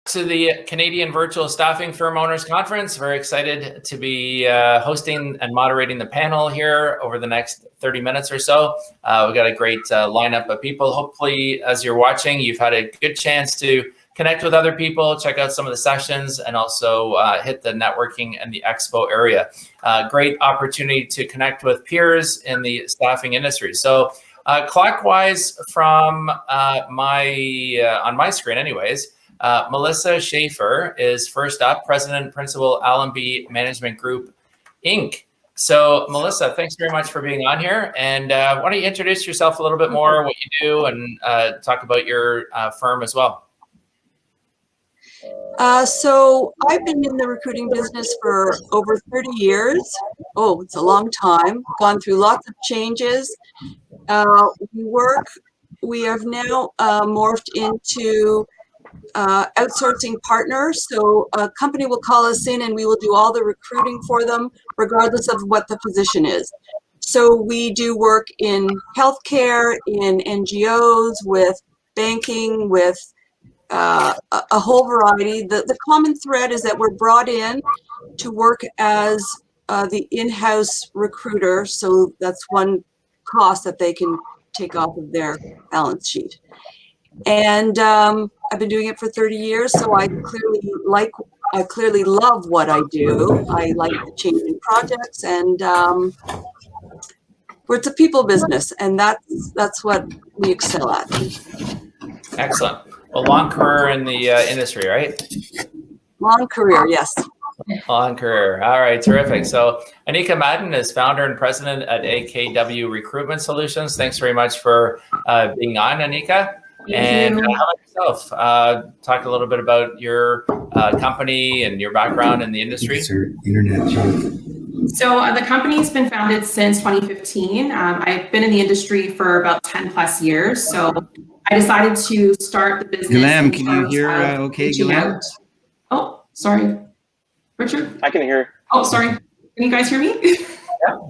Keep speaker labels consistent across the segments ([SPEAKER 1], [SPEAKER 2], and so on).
[SPEAKER 1] To the Canadian Virtual Staffing Firm Owners Conference. Very excited to be hosting and moderating the panel here over the next 30 minutes or so. We've got a great lineup of people. Hopefully, as you're watching, you've had a good chance to connect with other people, check out some of the sessions, and also hit the networking and the expo area. Great opportunity to connect with peers in the staffing industry. So clockwise from on my screen anyways, Melissa Schafer is first up, President and Principal, Allemby Management Group, Inc. So Melissa, thanks very much for being on here. And why don't you introduce yourself a little bit more, what you do, and talk about your firm as well.
[SPEAKER 2] So I've been in the recruiting business for over 30 years. Oh, it's a long time. Gone through lots of changes. We have now morphed into outsourcing partners. So a company will call us in and we will do all the recruiting for them, regardless of what the position is. So we do work in healthcare, in NGOs, with banking, with a whole variety. The common thread is that we're brought in to work as the in-house recruiter. So that's one cost that they can take off of their balance sheet. And I've been doing it for 30 years, so I clearly love what I do. I like the changing projects, and it's a people business, and that's what we excel at.
[SPEAKER 1] Excellent. Well, long career in the industry, right?
[SPEAKER 2] Long career, yes.
[SPEAKER 1] Long career. All right, terrific. So Anika Madden is founder and president at A.K.W. Recruitment Solutions. Thanks very much for being on, Anika. And how about yourself? Talk a little bit about your company and your background in the industry.
[SPEAKER 3] Internet joke. So the company's been founded since 2015. I've been in the industry for about 10 plus years. So I decided to start the business.
[SPEAKER 4] Guillaume, can you hear okay, Guillaume?
[SPEAKER 3] Oh, sorry. Richard?
[SPEAKER 5] I can hear.
[SPEAKER 3] Oh, sorry. Can you guys hear me?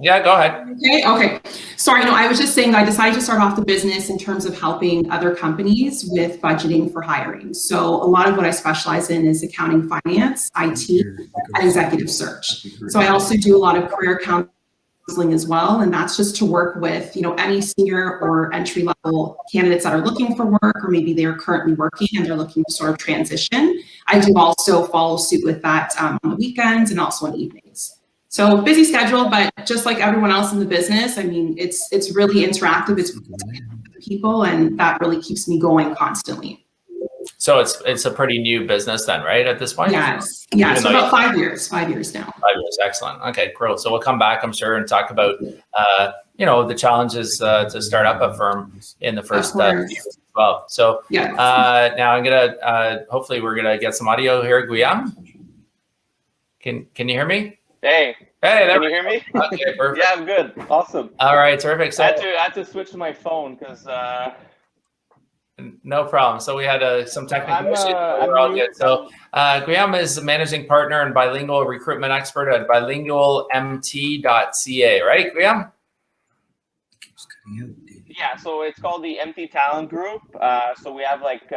[SPEAKER 1] Yeah, go ahead.
[SPEAKER 3] Okay. Sorry, no, I was just saying that I decided to start off the business in terms of helping other companies with budgeting for hiring. So a lot of what I specialize in is accounting, finance, IT, and executive search. So I also do a lot of career counseling as well, and that's just to work with, any senior or entry level candidates that are looking for work, or maybe they're currently working and they're looking to sort of transition. I do also follow suit with that on the weekends and also on evenings. So busy schedule, but just like everyone else in the business, I mean, it's really interactive. It's people, and that really keeps me going constantly.
[SPEAKER 1] So it's a pretty new business then, right? At this point?
[SPEAKER 3] Yes. Yeah. So about 5 years. 5 years now.
[SPEAKER 1] 5 years. Excellent. Okay, cool. So we'll come back, I'm sure, and talk about the challenges to start up a firm in the first years as well. So now I'm gonna hopefully we're gonna get some audio here. Guillaume, can you hear me?
[SPEAKER 5] Hey, can you hear me?
[SPEAKER 1] Okay, perfect.
[SPEAKER 5] Yeah, I'm good. Awesome.
[SPEAKER 1] All right, terrific. So
[SPEAKER 5] I had to switch to my phone because
[SPEAKER 1] no problem. So we had some technical issues. We're all good. So Guillaume is the managing partner and bilingual recruitment expert at BilingualMT.ca, right, Guillaume?
[SPEAKER 5] Yeah, so it's called the MT Talent Group. So we have like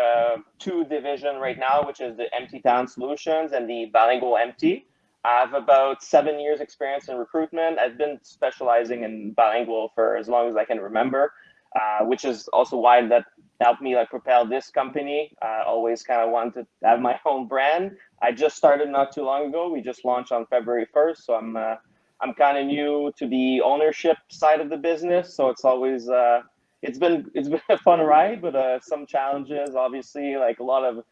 [SPEAKER 5] two divisions right now, which is the MT Talent Solutions and the Bilingual MT. I have about 7 years experience in recruitment. I've been specializing in bilingual for as long as I can remember, which is also why that helped me propel this company. I always kind of wanted to have my own brand. I just started not too long ago. We just launched on February 1st. So I'm kind of new to the ownership side of the business. So it's always, it's been a fun ride, but some challenges, obviously, like a lot of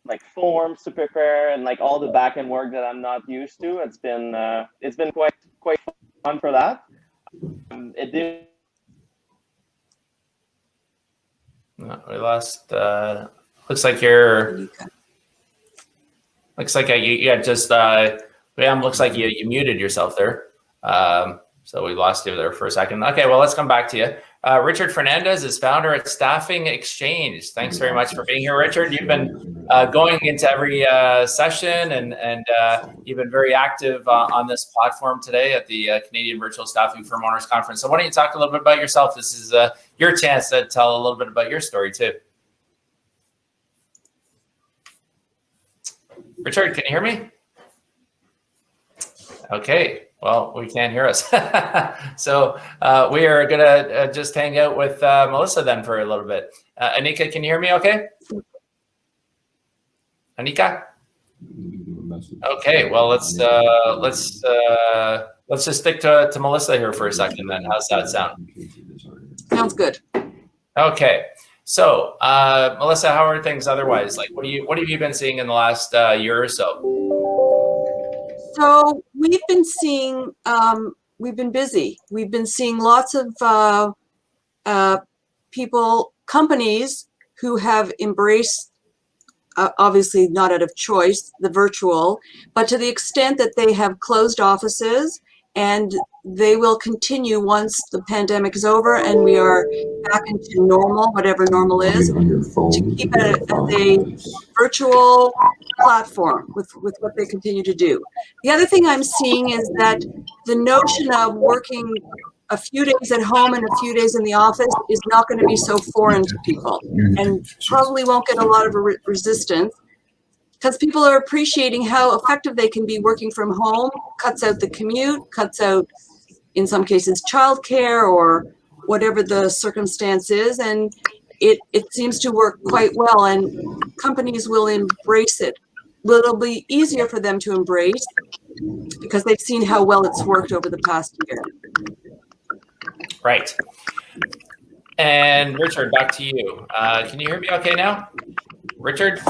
[SPEAKER 5] like forms to prepare and like all the back end work that I'm not used to. It's been quite fun for that. It did.
[SPEAKER 1] No, we lost. Looks like you're. Looks like you had just. Looks like you muted yourself there. So we lost you there for a second. Okay, well, let's come back to you. Richard Fernandes is founder at Staffing Exchange. Thanks very much for being here, Richard. You've been going into every session and you've been very active on this platform today at the Canadian Virtual Staffing Firm Owners Conference. So why don't you talk a little bit about yourself? This is your chance to tell a little bit about your story too. Richard, can you hear me? Okay. Well, we can't hear us. So we are going to just hang out with Melissa then for a little bit. Anika, can you hear me okay? Anika? Okay, well, let's just stick to Melissa here for a second then. How's that sound?
[SPEAKER 2] Sounds good.
[SPEAKER 1] Okay. So, Melissa, how are things otherwise? Like, what have you been seeing in the last year or so?
[SPEAKER 2] So we've been seeing, we've been busy. We've been seeing lots of people, companies who have embraced, obviously not out of choice, the virtual, but to the extent that they have closed offices, and they will continue once the pandemic is over and we are back into normal, whatever normal is, to keep it as a virtual platform with what they continue to do. The other thing I'm seeing is that the notion of working a few days at home and a few days in the office is not going to be so foreign to people, and probably won't get a lot of resistance, because people are appreciating how effective they can be working from home. Cuts out the commute, cuts out, in some cases, childcare or whatever the circumstance is, and it seems to work quite well, and companies will embrace it. It'll be easier for them to embrace because they've seen how well it's worked over the past year.
[SPEAKER 1] Right. And Richard, back to you. Can you hear me okay now? Richard?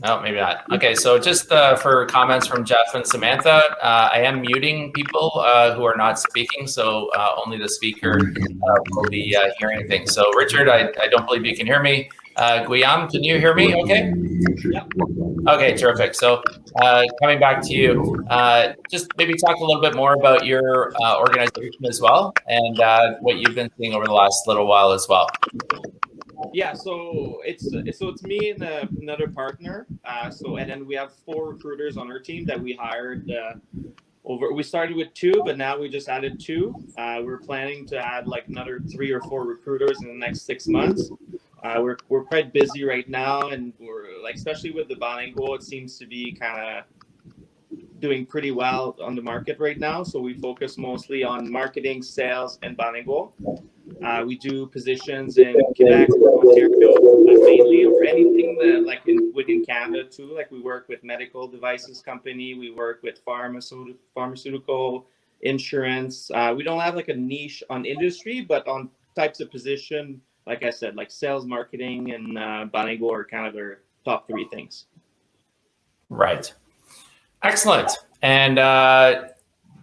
[SPEAKER 1] No, maybe not. Okay, so just for comments from Jeff and Samantha, I am muting people who are not speaking, so only the speaker will be hearing things. So Richard, I don't believe you can hear me. Guillaume, can you hear me okay?
[SPEAKER 5] Yep.
[SPEAKER 1] Okay, terrific. So coming back to you, just maybe talk a little bit more about your organization as well, and what you've been seeing over the last little while as well.
[SPEAKER 6] Yeah, so it's me and another partner. And then we have 4 recruiters on our team that we hired we started with 2, but now we just added 2. We're planning to add like another 3 or 4 recruiters in the next 6 months. We're quite busy right now, and we're like, especially with the bilingual, it seems to be kind of doing pretty well on the market right now. So we focus mostly on marketing, sales, and bilingual. We do positions in Quebec, Ontario, mainly, or anything that within Canada too. Like we work with medical devices company, we work with pharmaceutical, insurance. We don't have like a niche on industry, but on types of position, like I said, like sales, marketing, and bilingual are kind of their top 3 things.
[SPEAKER 1] Right. Excellent. And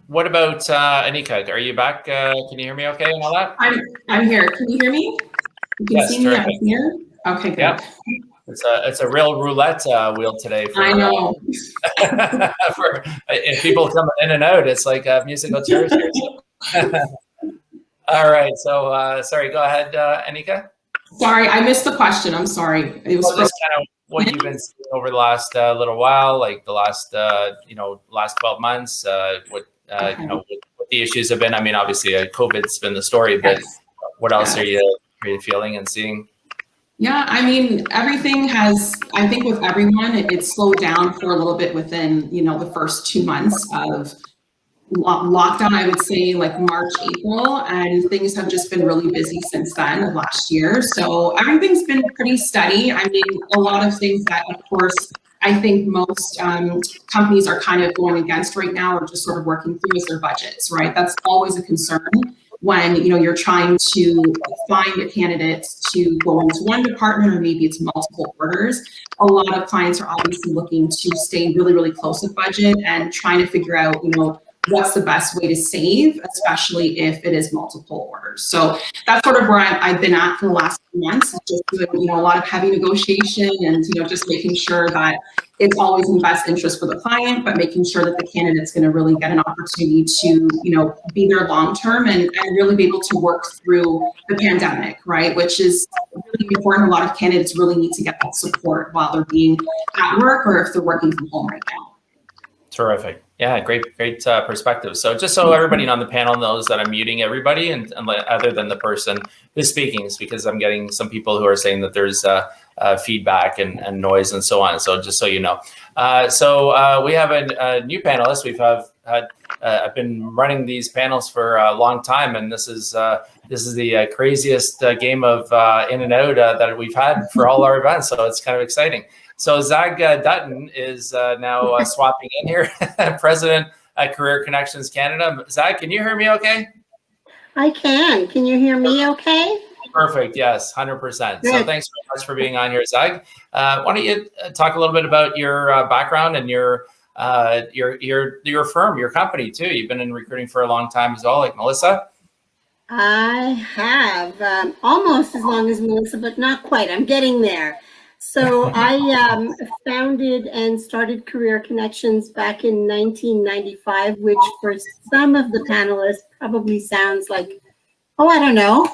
[SPEAKER 1] what about Anika? Are you back? Can you hear me okay and all that?
[SPEAKER 3] I'm here. Can you hear me? You can see me. I'm here. Okay, good.
[SPEAKER 1] Yep. It's a real roulette wheel today.
[SPEAKER 3] I know.
[SPEAKER 1] For if people come in and out, it's like a musical chairs here. So. All right. So sorry. Go ahead, Anika.
[SPEAKER 3] Sorry, I missed the question. I'm sorry. It was
[SPEAKER 1] just kind of what you've been seeing over the last little while, like the last last 12 months. What the issues have been. I mean, obviously, COVID's been the story, but what else are you feeling and seeing?
[SPEAKER 3] Yeah, I mean, everything has, I think with everyone, it slowed down for a little bit within, the first 2 months of lockdown, I would say like March, April, and things have just been really busy since then of last year. So everything's been pretty steady. I mean, a lot of things that, of course, I think most companies are kind of going against right now or just sort of working through is their budgets, right? That's always a concern when you're trying to find a candidate to go into one department, or maybe it's multiple orders. A lot of clients are obviously looking to stay really, really close with budget and trying to figure out, what's the best way to save, especially if it is multiple orders. So that's sort of where I've been at for the last few months, just doing, a lot of heavy negotiation and, just making sure that it's always in the best interest for the client, but making sure that the candidate's going to really get an opportunity to, be there long-term and really be able to work through the pandemic, right? Which is really important. A lot of candidates really need to get that support while they're being at work or if they're working from home right now.
[SPEAKER 1] Terrific. Yeah, great perspective. So just so everybody on the panel knows that I'm muting everybody and other than the person who's speaking, is because I'm getting some people who are saying that there's feedback and noise and so on. So just so you know. So we have a new panelist. I've been running these panels for a long time, and this is the craziest game of in and out that we've had for all our events. So it's kind of exciting. So Zag Dutton is now swapping in here, President at Career Connections Canada. Zag, can you hear me okay?
[SPEAKER 7] I can. Can you hear me okay?
[SPEAKER 1] Perfect. Yes, 100%. So thanks very much for being on here, Zag. Why don't you talk a little bit about your background and your firm, your company too? You've been in recruiting for a long time as well, like Melissa.
[SPEAKER 7] I have almost as long as Melissa, but not quite. I'm getting there. So I founded and started Career Connections back in 1995, which for some of the panelists probably sounds like, oh, I don't know,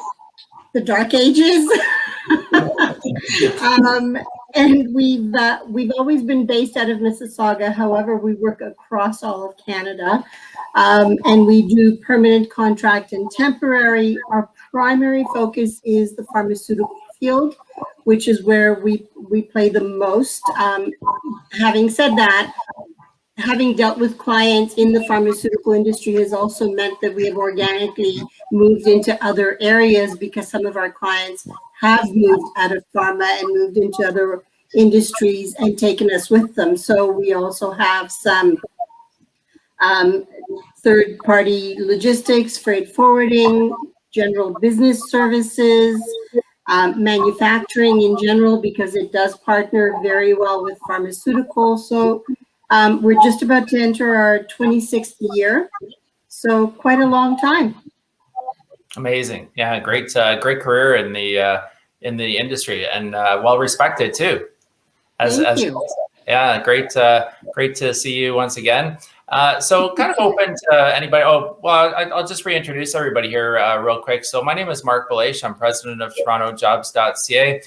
[SPEAKER 7] the dark ages. And we've always been based out of Mississauga. However, we work across all of Canada, and we do permanent, contract, and temporary. Our primary focus is the pharmaceutical field, which is where we play the most. Having said that, having dealt with clients in the pharmaceutical industry has also meant that we have organically moved into other areas because some of our clients have moved out of pharma and moved into other industries and taken us with them. So we also have some third-party logistics, freight forwarding, general business services, manufacturing in general, because it does partner very well with pharmaceuticals. So we're just about to enter our 26th year, so quite a long time.
[SPEAKER 1] Amazing, yeah, great career in the industry, and well respected too.
[SPEAKER 7] Thank you.
[SPEAKER 1] Yeah, great to see you once again. So kind of open to anybody. Oh, well, I'll just reintroduce everybody here real quick. So my name is Marc Belaiche. I'm president of TorontoJobs.ca.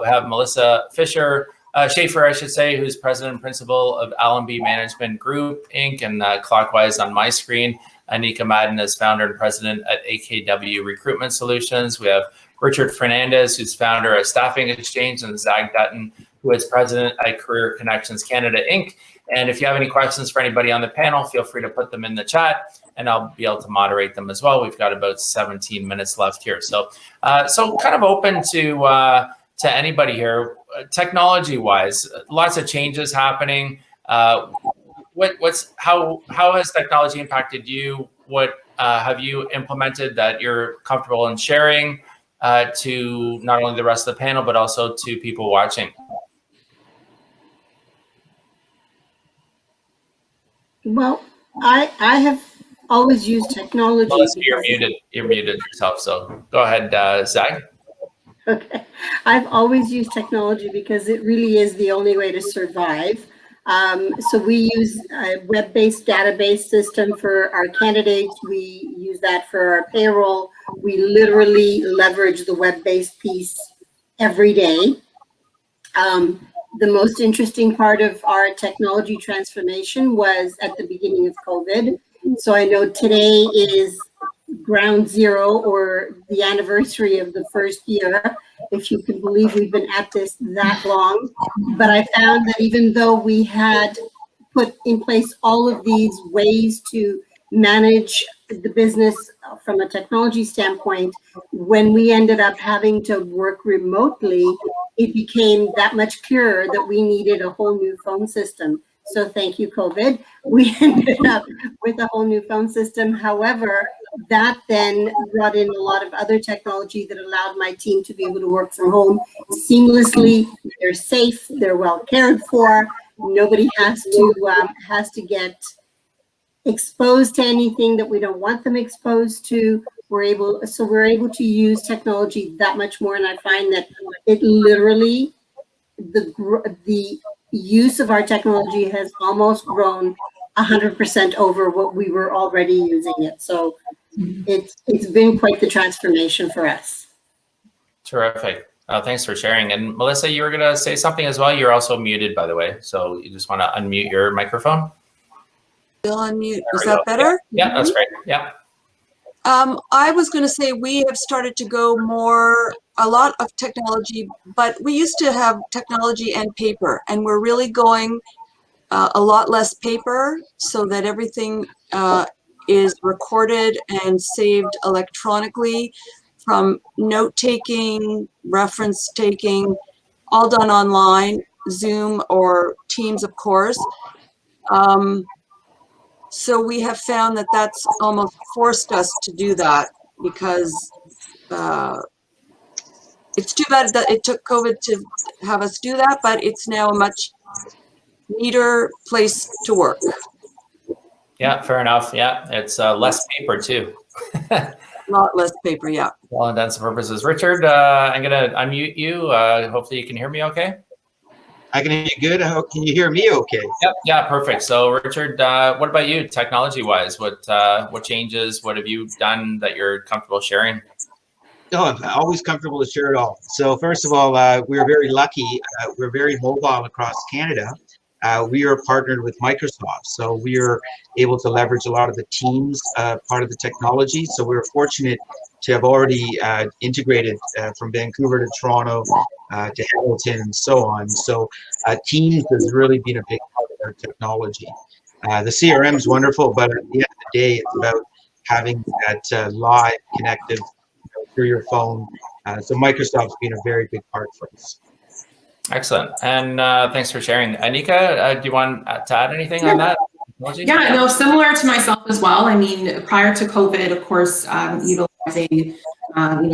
[SPEAKER 1] We have Melissa Schafer, I should say, who's president and principal of Allemby Management Group, Inc. And clockwise on my screen, Anika Madden is founder and president at A.K.W. Recruitment Solutions. We have Richard Fernandes, who's founder of Staffing Exchange, and Zag Dutton, who is president at Career Connections Canada, Inc. And if you have any questions for anybody on the panel, feel free to put them in the chat, and I'll be able to moderate them as well. We've got about 17 minutes left here. So kind of open to anybody here. Technology-wise, lots of changes happening. How has technology impacted you? What have you implemented that you're comfortable in sharing to not only the rest of the panel, but also to people watching?
[SPEAKER 7] Well, I have always used technology.
[SPEAKER 1] Melissa, you're muted yourself, so go ahead, Zag.
[SPEAKER 7] Okay. I've always used technology because it really is the only way to survive. So we use a web-based database system for our candidates. We use that for our payroll. We literally leverage the web-based piece every day. The most interesting part of our technology transformation was at the beginning of COVID. So I know today is ground zero, or the anniversary of the first year, if you can believe we've been at this that long. But I found that even though we had put in place all of these ways to manage the business from a technology standpoint, when we ended up having to work remotely, it became that much clearer that we needed a whole new phone system. So thank you, COVID. We ended up with a whole new phone system. However, that then brought in a lot of other technology that allowed my team to be able to work from home seamlessly. They're safe, they're well cared for. Nobody has to get exposed to anything that we don't want them exposed to. We're able to use technology that much more, and I find that it literally, the use of our technology has almost grown 100% over what we were already using it. So it's been quite the transformation for us.
[SPEAKER 1] Terrific. Thanks for sharing. And Melissa, you were going to say something as well. You're also muted, by the way. So you just want to unmute your microphone.
[SPEAKER 2] Still unmute. Is that better?
[SPEAKER 1] Yeah, that's great. Yeah.
[SPEAKER 2] I was going to say we have started to go a lot of technology, but we used to have technology and paper, and we're really going a lot less paper so that everything is recorded and saved electronically, from note-taking, reference taking, all done online, Zoom or Teams, of course. So we have found that that's almost forced us to do that, because it's too bad that it took COVID to have us do that, but it's now a much neater place to work.
[SPEAKER 1] Yeah, fair enough. Yeah, it's less paper too.
[SPEAKER 2] A lot less paper, yeah.
[SPEAKER 1] For all intents and purposes. Richard, I'm going to unmute you. Hopefully you can hear me okay.
[SPEAKER 4] I can hear you good. Can you hear me okay?
[SPEAKER 1] Yep. Yeah, perfect. So Richard, what about you technology-wise? What changes, what have you done that you're comfortable sharing?
[SPEAKER 4] No, I'm always comfortable to share it all. So first of all, we're very lucky. We're very mobile across Canada. We are partnered with Microsoft, so we are able to leverage a lot of the Teams part of the technology. So we're fortunate to have already integrated from Vancouver to Toronto to Hamilton and so on. So Teams has really been a big part of our technology. The CRM is wonderful, but at the end of the day, it's about having that live connective through your phone. So Microsoft's been a very big part for us.
[SPEAKER 1] Excellent. And thanks for sharing. Anika, do you want to add anything on that?
[SPEAKER 3] Yeah, no, similar to myself as well. I mean, prior to COVID, of course, utilizing,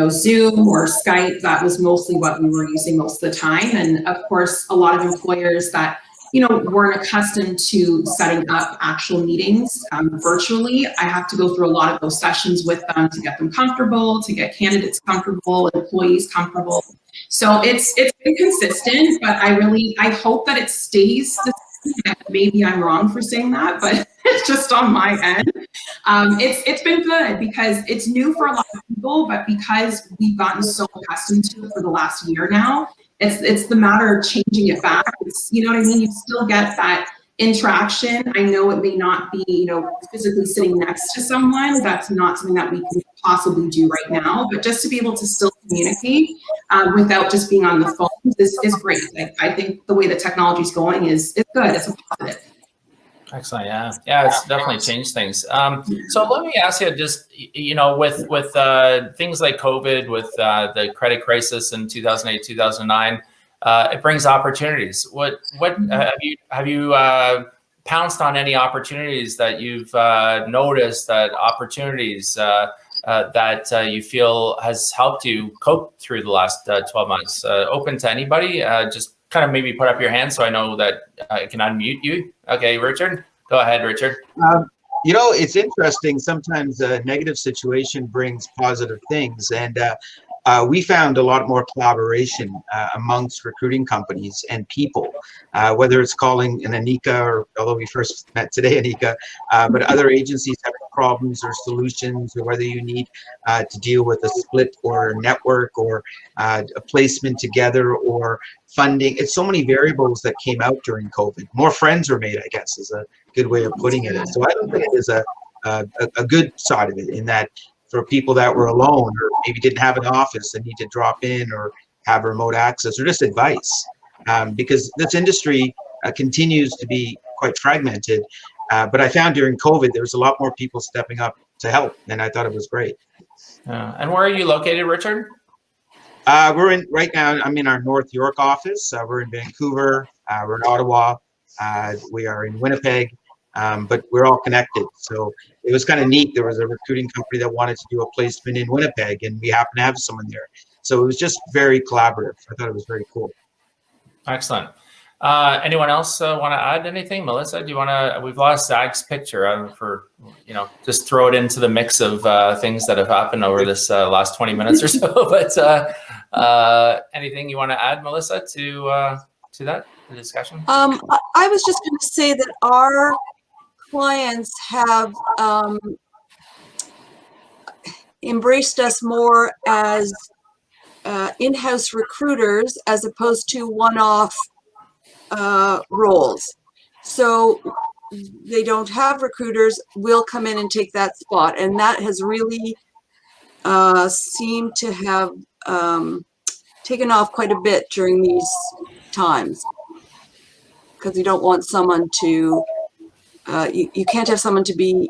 [SPEAKER 3] Zoom or Skype, that was mostly what we were using most of the time. And of course, a lot of employers that, weren't accustomed to setting up actual meetings virtually. I have to go through a lot of those sessions with them to get them comfortable, to get candidates comfortable, employees comfortable. So it's been consistent, but I hope that it stays the same. Maybe I'm wrong for saying that, but it's just on my end. It's been good because it's new for a lot of people, but because we've gotten so accustomed to it for the last year now, it's the matter of changing it back. It's, you know what I mean? You still get that interaction. I know it may not be, physically sitting next to someone. That's not something that we can possibly do right now, but just to be able to still communicate without just being on the phone is great. I think the way the technology is going is good. It's a positive.
[SPEAKER 1] Excellent. Yeah, it's definitely changed things. So let me ask you, just with things like COVID, with the credit crisis in 2008, 2009, it brings opportunities. What have you pounced on any opportunities that you've noticed, that opportunities that you feel has helped you cope through the last 12 months? Open to anybody. Just kind of maybe put up your hand so I know that I can unmute you. Okay, Richard, go ahead, Richard.
[SPEAKER 4] It's interesting. Sometimes a negative situation brings positive things, and we found a lot more collaboration amongst recruiting companies and people, whether it's calling an Anika, or although we first met today, Anika, but other agencies having problems or solutions, or whether you need to deal with a split or a network or a placement together or funding. It's so many variables that came out during COVID. More friends were made, I guess, is a good way of putting it. So I don't think it is a good side of it, in that for people that were alone or maybe didn't have an office and need to drop in or have remote access or just advice, because this industry continues to be quite fragmented. But I found during COVID, there was a lot more people stepping up to help, and I thought it was great.
[SPEAKER 1] And where are you located, Richard?
[SPEAKER 4] Right now, I'm in our North York office. We're in Vancouver, we're in Ottawa, we are in Winnipeg, but we're all connected. So it was kind of neat. There was a recruiting company that wanted to do a placement in Winnipeg, and we happened to have someone there. So it was just very collaborative. I thought it was very cool.
[SPEAKER 1] Excellent. Anyone else want to add anything? Melissa, do you want to? We've lost Zach's picture for, just throw it into the mix of things that have happened over this last 20 minutes or so. But anything you want to add, Melissa, to that discussion?
[SPEAKER 2] I was just going to say that our clients have embraced us more as in-house recruiters as opposed to one-off roles. So they don't have recruiters will come in and take that spot. And that has really seemed to have taken off quite a bit during these times. Because you don't want someone to, you can't have someone to be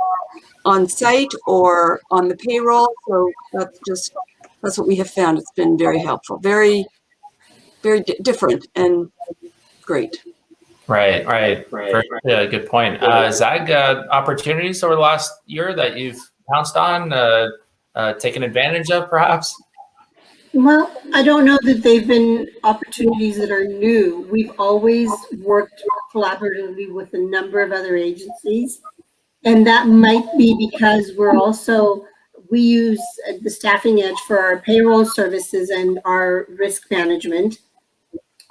[SPEAKER 2] on site or on the payroll. So that's what we have found. It's been very helpful, very, very different and great.
[SPEAKER 1] Right. Yeah, good point. Zag, opportunities over the last year that you've pounced on, taken advantage of, perhaps?
[SPEAKER 7] Well, I don't know that they've been opportunities that are new. We've always worked collaboratively with a number of other agencies. And that might be because we use the Staffing Edge for our payroll services and our risk management.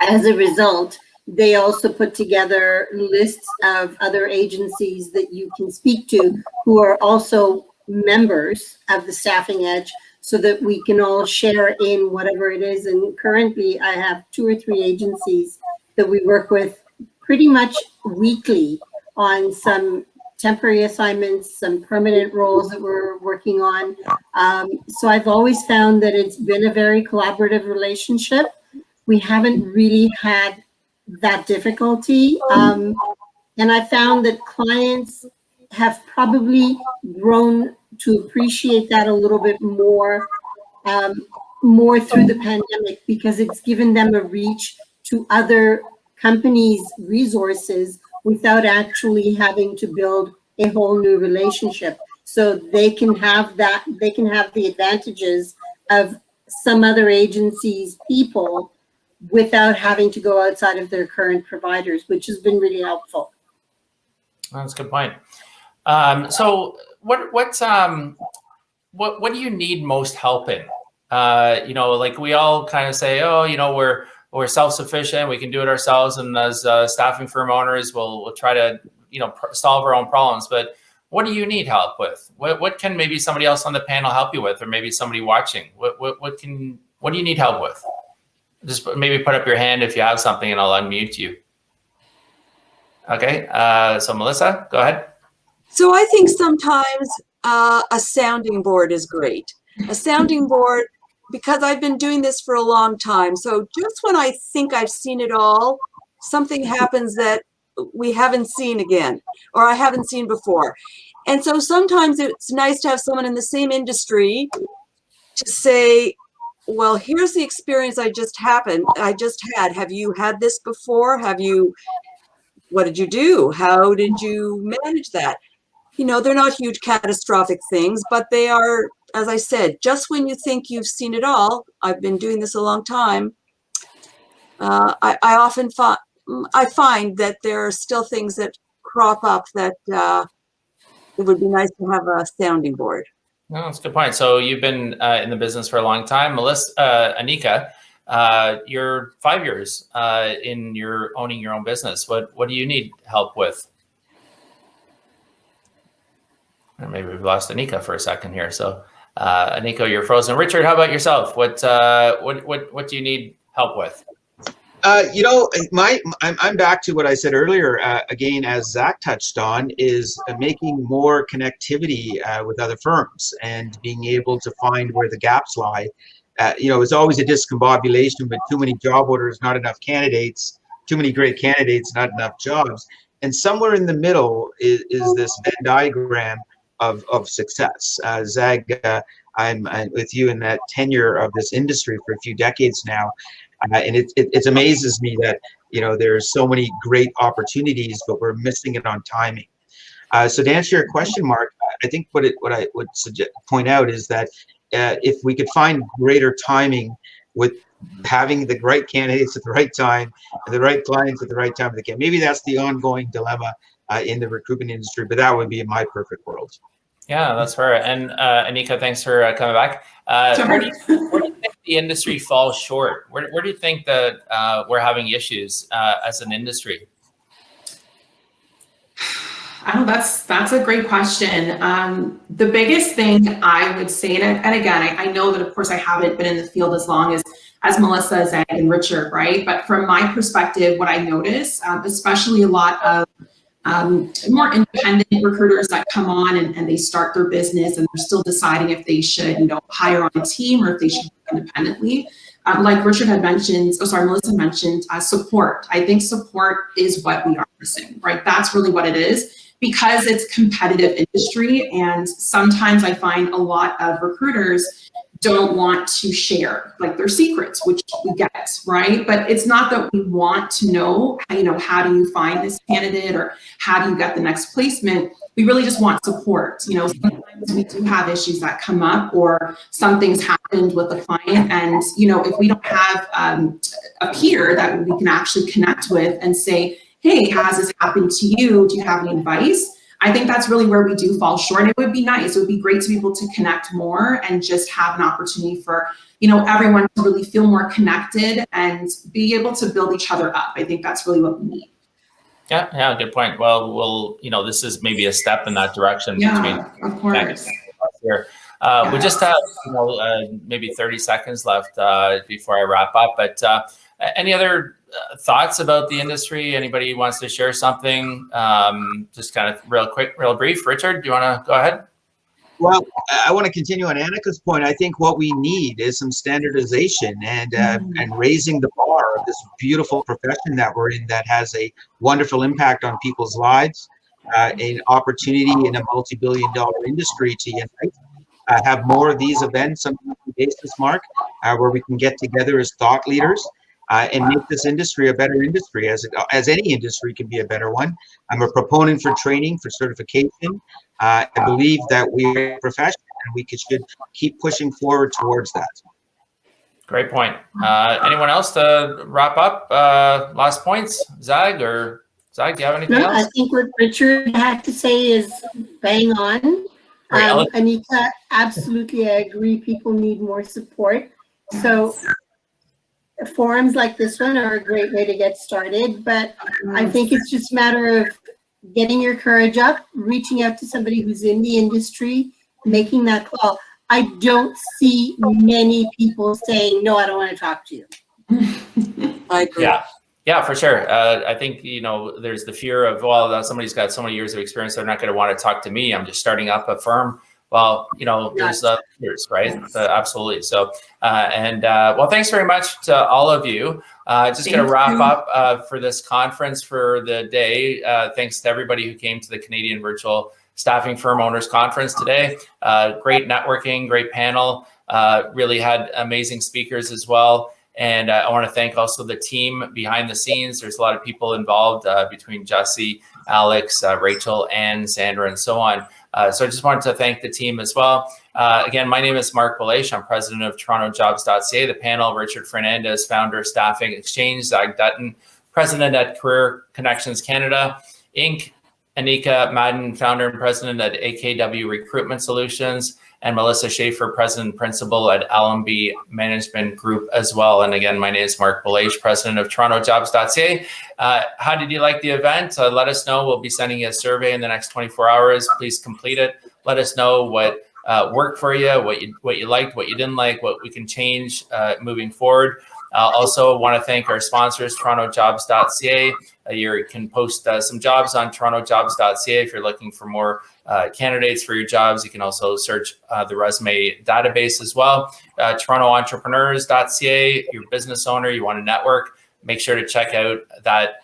[SPEAKER 7] As a result, they also put together lists of other agencies that you can speak to who are also members of the Staffing Edge, so that we can all share in whatever it is. And currently I have 2 or 3 agencies that we work with pretty much weekly on some temporary assignments, some permanent roles that we're working on. So I've always found that it's been a very collaborative relationship. We haven't really had that difficulty. And I found that clients have probably grown to appreciate that a little bit more, more through the pandemic, because it's given them a reach to other companies' resources without actually having to build a whole new relationship. So they can have the advantages of some other agency's people without having to go outside of their current providers, which has been really helpful.
[SPEAKER 1] That's a good point. So what do you need most help in? Like we all kind of say, we're self-sufficient, we can do it ourselves, and as staffing firm owners, we'll try to solve our own problems. But what do you need help with? What can maybe somebody else on the panel help you with, or maybe somebody watching? What do you need help with? Just maybe put up your hand if you have something, and I'll unmute you. Okay, so Melissa, go ahead.
[SPEAKER 2] So I think sometimes a sounding board is great. A sounding board, because I've been doing this for a long time. So just when I think I've seen it all, something happens that we haven't seen again, or I haven't seen before. And so sometimes it's nice to have someone in the same industry to say, well, here's the experience I just had. Have you had this before? What did you do? How did you manage that? They're not huge catastrophic things, but they are, as I said, just when you think you've seen it all. I've been doing this a long time. I find that there are still things that crop up that it would be nice to have a sounding board.
[SPEAKER 1] No, that's a good point. So you've been in the business for a long time. Anika, you're 5 years in your owning your own business. What do you need help with? And maybe we've lost Anika for a second here. So Anika, you're frozen. Richard, how about yourself? What do you need help with?
[SPEAKER 4] I'm back to what I said earlier, again, as Zach touched on, is making more connectivity with other firms and being able to find where the gaps lie. It's always a discombobulation with too many job orders, not enough candidates, too many great candidates, not enough jobs. And somewhere in the middle is this Venn diagram of success. Zag, I'm with you in that tenure of this industry for a few decades now. And it amazes me that, there's so many great opportunities, but we're missing it on timing. So to answer your question, Mark, I think what I would point out is that if we could find greater timing with having the right candidates at the right time and the right clients at the right time, maybe that's the ongoing dilemma in the recruitment industry, but that would be in my perfect world.
[SPEAKER 1] Yeah, that's fair. And Anika, thanks for coming back. Where do you think the industry falls short? Where do you think that we're having issues as an industry?
[SPEAKER 3] That's a great question. The biggest thing I would say, and again, I know that of course I haven't been in the field as long as Melissa, Zach, and Richard, right? But from my perspective, what I notice, especially a lot of more independent recruiters that come on and they start their business and they're still deciding if they should, hire on a team or if they should work independently. Like Richard had mentioned, Melissa mentioned, support. I think support is what we are missing, right? That's really what it is, because it's competitive industry. And sometimes I find a lot of recruiters don't want to share like their secrets, which we get, right? But it's not that we want to know, how do you find this candidate or how do you get the next placement? We really just want support. Sometimes we do have issues that come up or something's happened with the client. And, if we don't have a peer that we can actually connect with and say, hey, has this happened to you? Do you have any advice? I think that's really where we do fall short. And it would be nice. It would be great to be able to connect more and just have an opportunity for, everyone to really feel more connected and be able to build each other up. I think that's really what we need.
[SPEAKER 1] Yeah, good point. Well, this is maybe a step in that direction.
[SPEAKER 3] Yeah, of course.
[SPEAKER 1] Here. We just have, maybe 30 seconds left before I wrap up. But any other thoughts about the industry? Anybody wants to share something? Just kind of real quick, real brief. Richard, do you want to go ahead?
[SPEAKER 4] Well, I want to continue on Anika's point. I think what we need is some standardization and raising the bar of this beautiful profession that we're in that has a wonderful impact on people's lives, an opportunity in a multi-billion-dollar industry to unite. Have more of these events on a monthly basis, Marc, where we can get together as thought leaders and make this industry a better industry, as any industry can be a better one. I'm a proponent for training, for certification. I believe that we're a profession and we should keep pushing forward towards that.
[SPEAKER 1] Great point. Anyone else to wrap up? Last points? Zag, do you have anything else?
[SPEAKER 7] I think what Richard had to say is bang on. Anika, absolutely, I agree. People need more support. So forums like this one are a great way to get started, but I think it's just a matter of getting your courage up, reaching out to somebody who's in the industry, making that call. I don't see many people saying, no, I don't want to talk to you.
[SPEAKER 2] I agree.
[SPEAKER 1] Yeah, for sure. I think, there's the fear of, well, somebody's got so many years of experience, they're not going to want to talk to me. I'm just starting up a firm. Well, there's years, right? Absolutely. So, well, thanks very much to all of you. Just going to wrap up for this conference for the day. Thanks to everybody who came to the Canadian Virtual Staffing Firm Owners Conference today. Great networking, great panel. Really had amazing speakers as well. And I want to thank also the team behind the scenes. There's a lot of people involved between Jesse, Alex, Rachel, and Sandra, and so on. So I just wanted to thank the team as well. Again, my name is Marc Belaiche. I'm president of TorontoJobs.ca. The panel, Richard Fernandes, founder of Staffing Exchange, Zag Dutton, president at Career Connections Canada, Inc., Anika, Madden, founder and president at A.K.W. Recruitment Solutions, and Melissa Schafer, president and principal at Allemby Management Group as well. And again, my name is Marc Belaiche, president of TorontoJobs.ca. How did you like the event? Let us know. We'll be sending you a survey in the next 24 hours. Please complete it. Let us know what worked for you, what you liked, what you didn't like, what we can change moving forward. Also want to thank our sponsors, TorontoJobs.ca. You can post some jobs on TorontoJobs.ca if you're looking for more candidates for your jobs. You can also search the resume database as well. TorontoEntrepreneurs.ca, your business owner, you want to network, make sure to check out that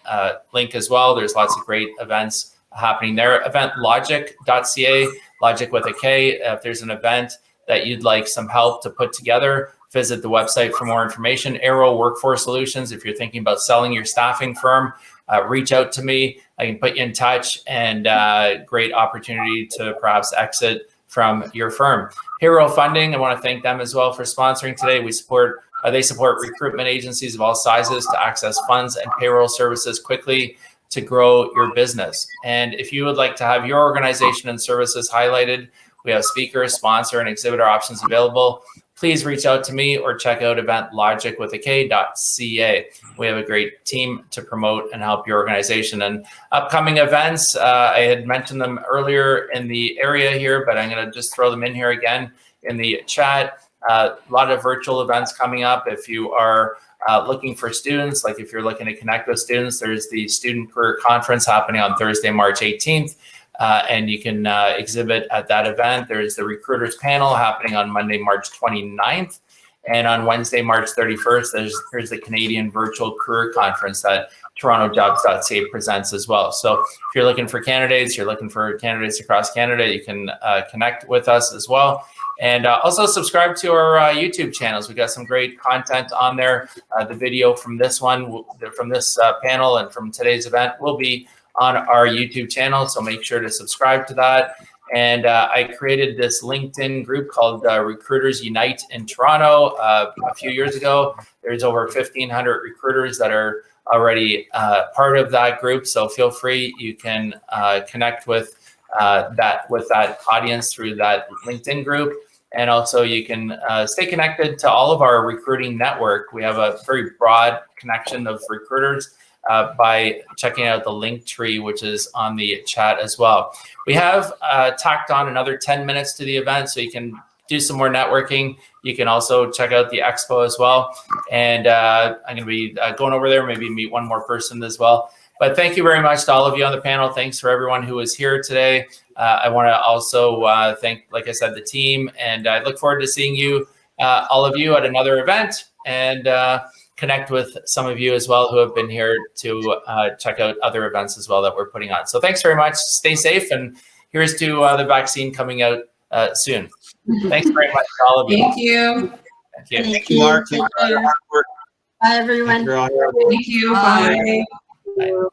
[SPEAKER 1] link as well. There's lots of great events happening there. EventLogic.ca, Logic with a K. If there's an event that you'd like some help to put together, visit the website for more information. Arrow Workforce Solutions, if you're thinking about selling your staffing firm, reach out to me. I can put you in touch, and great opportunity to perhaps exit from your firm. Hero Funding, I want to thank them as well for sponsoring today. They support recruitment agencies of all sizes to access funds and payroll services quickly to grow your business. And if you would like to have your organization and services highlighted, we have speaker, sponsor, and exhibitor options available. Please reach out to me or check out eventlogicwithak.ca. We have a great team to promote and help your organization. And upcoming events, I had mentioned them earlier in the area here, but I'm going to just throw them in here again in the chat. A lot of virtual events coming up. If you are looking for students, like if you're looking to connect with students, there's the Student Career Conference happening on Thursday, March 18th. And you can exhibit at that event. There's the Recruiters Panel happening on Monday, March 29th. And on Wednesday, March 31st, there's the Canadian Virtual Career Conference that TorontoJobs.ca presents as well. So if you're looking for candidates, you're looking for candidates across Canada, you can connect with us as well. And also subscribe to our YouTube channels. We got some great content on there. The video from this one, from this panel and from today's event will be on our YouTube channel. So make sure to subscribe to that. And I created this LinkedIn group called Recruiters Unite in Toronto a few years ago. There's over 1,500 recruiters that are already part of that group. So feel free, you can connect with that audience through that LinkedIn group. And also you can stay connected to all of our recruiting network. We have a very broad connection of recruiters by checking out the link tree, which is on the chat as well. We have tacked on another 10 minutes to the event, so you can do some more networking. You can also check out the expo as well. And I'm going to be going over there, maybe meet one more person as well. But thank you very much to all of you on the panel. Thanks for everyone who was here today. I want to also thank, like I said, the team. And I look forward to seeing you, all of you, at another event. And connect with some of you as well who have been here to check out other events as well that we're putting on. So thanks very much. Stay safe. And here's to the vaccine coming out soon. Thanks very much to all of you.
[SPEAKER 3] Thank you.
[SPEAKER 1] Thank you.
[SPEAKER 4] Thank you, Mark. Thank you for your hard work.
[SPEAKER 7] Bye, everyone.
[SPEAKER 4] Thank you.
[SPEAKER 3] Thank you. Bye.
[SPEAKER 1] Bye.